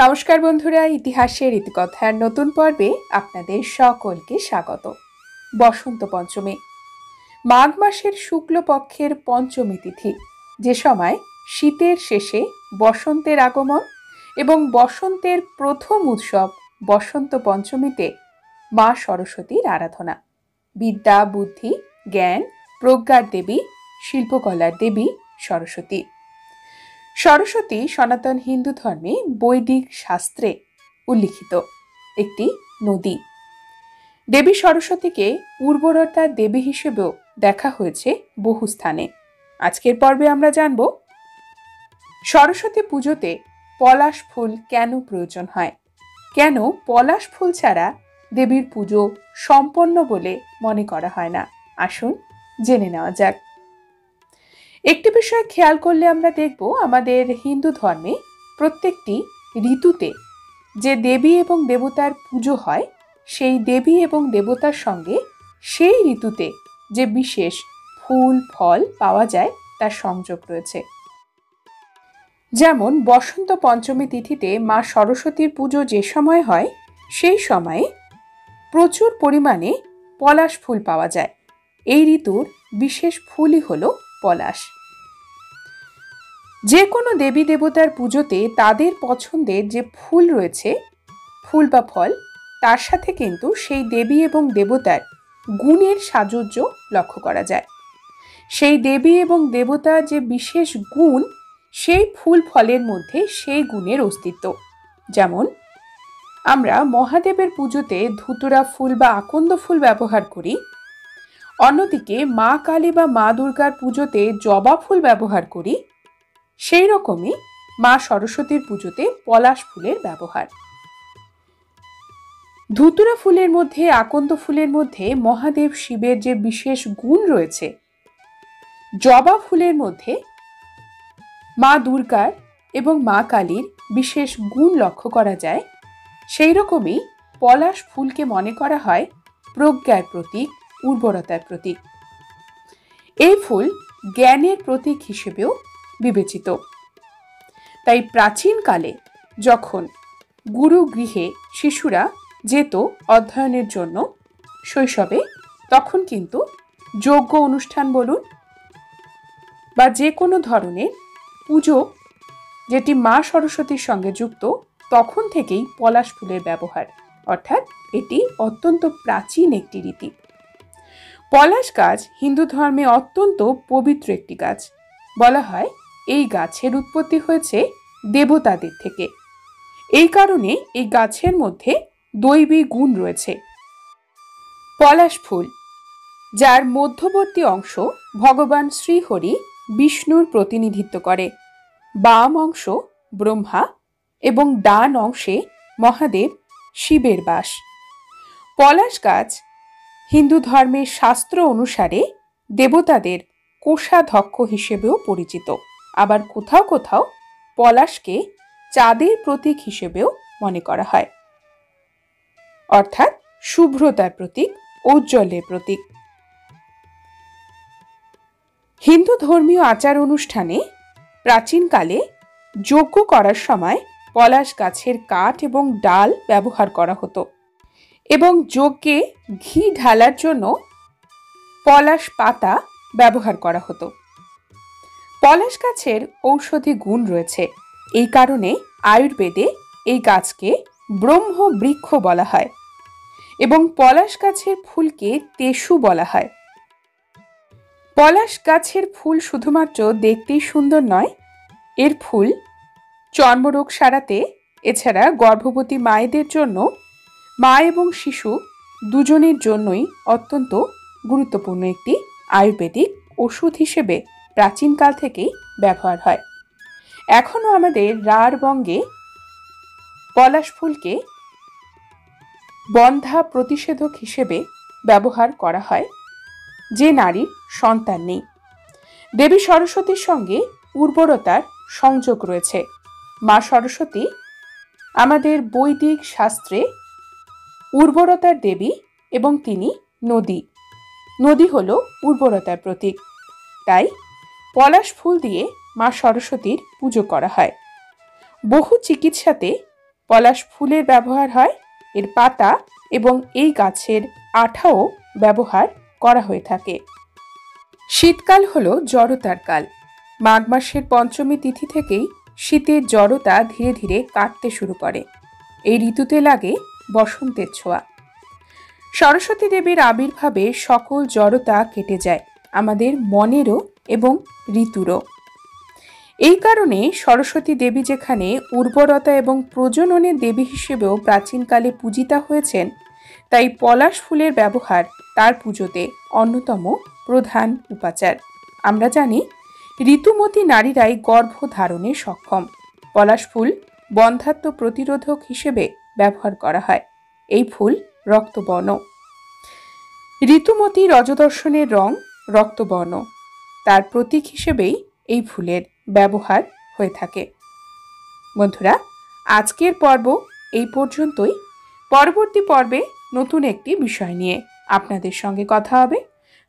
নমস্কার বন্ধুরা, ইতিহাসের ইতিকথার নতুন পর্বে আপনাদের সকলকে স্বাগত। বসন্ত পঞ্চমী, মাঘ মাসের শুক্লপক্ষের পঞ্চমী তিথি, যে সময় শীতের শেষে বসন্তের আগমন এবং বসন্তের প্রথম উৎসব বসন্ত পঞ্চমীতে মা সরস্বতীর আরাধনা। বিদ্যা, বুদ্ধি, জ্ঞান, প্রজ্ঞার দেবী, শিল্পকলার দেবী সরস্বতী। সরস্বতী সনাতন হিন্দু ধর্মে বৈদিক শাস্ত্রে উল্লিখিত একটি নদী। দেবী সরস্বতীকে উর্বরতার দেবী হিসেবেও দেখা হয়েছে বহু স্থানে। আজকের পর্বে আমরা জানব সরস্বতী পুজোতে পলাশ ফুল কেন প্রয়োজন হয়, কেন পলাশ ফুল ছাড়া দেবীর পুজো সম্পন্ন বলে মনে করা হয় না। আসুন জেনে নেওয়া যাক। একটি বিষয় খেয়াল করলে আমরা দেখব, আমাদের হিন্দু ধর্মে প্রত্যেকটি ঋতুতে যে দেবী এবং দেবতার পুজো হয়, সেই দেবী এবং দেবতার সঙ্গে সেই ঋতুতে যে বিশেষ ফুল ফল পাওয়া যায় তার সংযোগ রয়েছে। যেমন বসন্ত পঞ্চমী তিথিতে মা সরস্বতীর পুজো যে সময় হয়, সেই সময়ে প্রচুর পরিমাণে পলাশ ফুল পাওয়া যায়। এই ঋতুর বিশেষ ফুলই হলো পলাশ। যে কোনো দেবী দেবতার পুজোতে তাদের পছন্দের যে ফুল রয়েছে, ফুল বা ফল, তার সাথে কিন্তু সেই দেবী এবং দেবতার গুণের সাযুজ্য লক্ষ্য করা যায়। সেই দেবী এবং দেবতার যে বিশেষ গুণ, সেই ফুল ফলের মধ্যে সেই গুণের অস্তিত্ব। যেমন আমরা মহাদেবের পুজোতে ধুতুরা ফুল বা আকন্দ ফুল ব্যবহার করি, অন্যদিকে মা কালী বা মা দুর্গার পুজোতে জবা ফুল ব্যবহার করি, সেই রকমই মা সরস্বতীর পুজোতে পলাশ ফুলের ব্যবহার। ধুতুরা ফুলের মধ্যে, আকন্দ ফুলের মধ্যে মহাদেব শিবের যে বিশেষ গুণ রয়েছে, জবা ফুলের মধ্যে মা দুর্গার এবং মা কালীর বিশেষ গুণ লক্ষ্য করা যায়। সেই রকমই পলাশ ফুলকে মনে করা হয় প্রজ্ঞার প্রতীক, উর্বরতার প্রতীক। এই ফুল জ্ঞানের প্রতীক হিসেবেও বিবেচিত। তাই প্রাচীনকালে যখন গুরু গৃহে শিশুরা যেত অধ্যয়নের জন্য শৈশবে, তখন কিন্তু যজ্ঞ অনুষ্ঠান বলুন বা যে কোনো ধরনের পুজো যেটি মা সরস্বতীর সঙ্গে যুক্ত, তখন থেকেই পলাশ ফুলের ব্যবহার, অর্থাৎ এটি অত্যন্ত প্রাচীন একটি রীতি। পলাশ গাছ হিন্দু ধর্মে অত্যন্ত পবিত্র একটি গাছ। বলা হয় এই গাছের উৎপত্তি হয়েছে দেবতাদের থেকে। এই কারণে এই গাছের মধ্যে দৈবী গুণ রয়েছে। পলাশ ফুল, যার মধ্যবর্তী অংশ ভগবান শ্রীহরি বিষ্ণুর প্রতিনিধিত্ব করে, বাম অংশ ব্রহ্মা এবং ডান অংশে মহাদেব শিবের বাস। পলাশ গাছ হিন্দু ধর্মের শাস্ত্র অনুসারে দেবতাদের কোষাধ্যক্ষ হিসেবেও পরিচিত। আবার কোথাও কোথাও পলাশকে চাঁদের প্রতীক হিসেবেও মনে করা হয়, অর্থাৎ শুভ্রতার প্রতীক, ঔজ্জ্বল্যের প্রতীক। হিন্দু ধর্মীয় আচার অনুষ্ঠানে প্রাচীনকালে যজ্ঞ করার সময় পলাশ গাছের কাঠ এবং ডাল ব্যবহার করা হতো এবং যজ্ঞে ঘি ঢালার জন্য পলাশ পাতা ব্যবহার করা হতো। পলাশ গাছের ঔষধি গুণ রয়েছে। এই কারণে আয়ুর্বেদে এই গাছকে ব্রহ্ম বৃক্ষ বলা হয় এবং পলাশ গাছের ফুলকে তেসু বলা হয়। পলাশ গাছের ফুল শুধুমাত্র দেখতেই সুন্দর নয়, এর ফুল চর্মরোগ সারাতে, এছাড়া গর্ভবতী মায়েদের জন্য, মা এবং শিশু দুজনের জন্যই অত্যন্ত গুরুত্বপূর্ণ একটি আয়ুর্বেদিক ওষুধ হিসেবে প্রাচীনকাল থেকেই ব্যবহার হয়। এখনও আমাদের রাঢ়বঙ্গে পলাশ ফুলকে বন্ধ্যা প্রতিষেধক হিসেবে ব্যবহার করা হয় যে নারীর সন্তান নেই। দেবী সরস্বতীর সঙ্গে উর্বরতার সংযোগ রয়েছে। মা সরস্বতী আমাদের বৈদিক শাস্ত্রে উর্বরতার দেবী এবং তিনি নদী। নদী হল উর্বরতার প্রতীক। তাই পলাশ ফুল দিয়ে মা সরস্বতীর পুজো করা হয়। বহু চিকিৎসাতে পলাশ ফুলের ব্যবহার হয়, এর পাতা এবং এই গাছের আঠাও ব্যবহার করা হয়ে থাকে। শীতকাল হলো জড়তার কাল। মাঘ মাসের পঞ্চমী তিথি থেকেই শীতের জড়তা ধীরে ধীরে কাটতে শুরু করে। এই ঋতুতে লাগে বসন্তের ছোঁয়া। সরস্বতী দেবীর আবির্ভাবে সকল জড়তা কেটে যায়, আমাদের মনেরও এবং ঋতুরও। এই কারণে সরস্বতী দেবী যেখানে উর্বরতা এবং প্রজননের দেবী হিসেবেও প্রাচীনকালে পূজিতা হয়েছেন, তাই পলাশ ফুলের ব্যবহার তার পুজোতে অন্যতম প্রধান উপাচার। আমরা জানি ঋতুমতী নারীরাই গর্ভধারণে সক্ষম। পলাশ ফুল বন্ধ্যাত্ব প্রতিরোধক হিসেবে ব্যবহার করা হয়। এই ফুল রক্তবর্ণ। ঋতুমতী রজদর্শনের রং রক্তবর্ণ, তার প্রতীক হিসেবেই এই ফুলের ব্যবহার হয়ে থাকে। বন্ধুরা, আজকের পর্ব এই পর্যন্তই। পরবর্তী পর্বে নতুন একটি বিষয় নিয়ে আপনাদের সঙ্গে কথা হবে।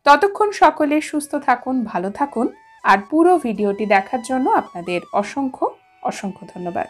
ততক্ষণ সকলে সুস্থ থাকুন, ভালো থাকুন। আর পুরো ভিডিওটি দেখার জন্য আপনাদের অসংখ্য অসংখ্য ধন্যবাদ।